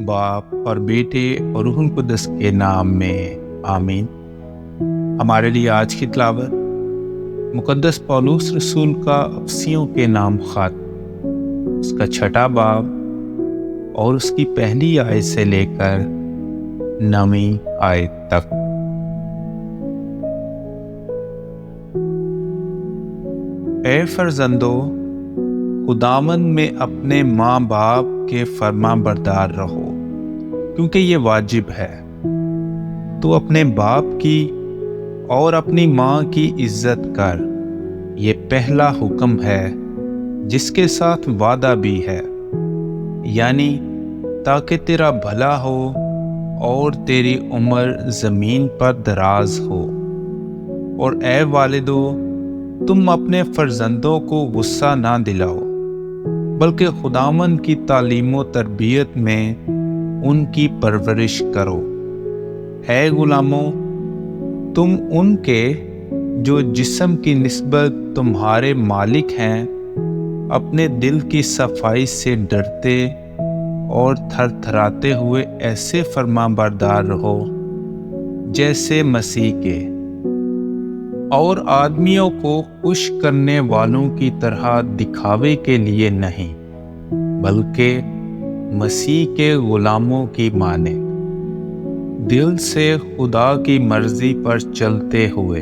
باپ اور بیٹے اور روح القدس کے نام میں آمین۔ ہمارے لیے آج کی تلاوت مقدس پولس رسول کا افسیوں کے نام خط، اس کا 6 باب اور اس کی پہلی آیت سے لے کر 9 آیت تک۔ اے فرزندو، خداوند میں اپنے ماں باپ کے فرما بردار رہو، کیونکہ یہ واجب ہے۔ تو اپنے باپ کی اور اپنی ماں کی عزت کر، یہ پہلا حکم ہے جس کے ساتھ وعدہ بھی ہے، یعنی تاکہ تیرا بھلا ہو اور تیری عمر زمین پر دراز ہو۔ اور اے والدو، تم اپنے فرزندوں کو غصہ نہ دلاؤ، بلکہ خداوند کی تعلیم و تربیت میں ان کی پرورش کرو۔ اے غلاموں، تم ان کے جو جسم کی نسبت تمہارے مالک ہیں اپنے دل کی صفائی سے ڈرتے اور تھر تھراتے ہوئے ایسے فرما بردار رہو جیسے مسیح کے، اور آدمیوں کو خوش کرنے والوں کی طرح دکھاوے کے لیے نہیں، بلکہ مسیح کے غلاموں کی مانند دل سے خدا کی مرضی پر چلتے ہوئے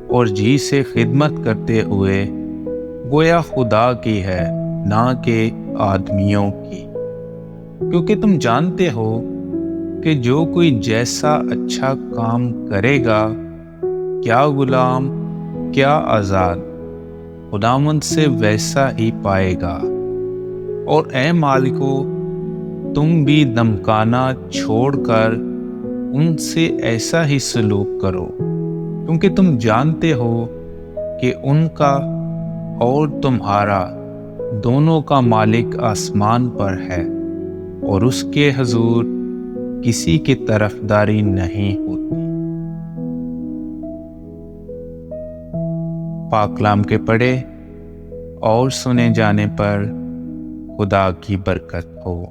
اور جی سے خدمت کرتے ہوئے، گویا خدا کی ہے نہ کہ آدمیوں کی، کیونکہ تم جانتے ہو کہ جو کوئی جیسا اچھا کام کرے گا، کیا غلام کیا آزاد، خداوند سے ویسا ہی پائے گا۔ اور اے مالکو، تم بھی دمکانا چھوڑ کر ان سے ایسا ہی سلوک کرو، کیونکہ تم جانتے ہو کہ ان کا اور تمہارا دونوں کا مالک آسمان پر ہے، اور اس کے حضور کسی کی طرفداری نہیں ہوتی۔ پاک کلام کے پڑھے اور سنے جانے پر خدا کی برکت ہو۔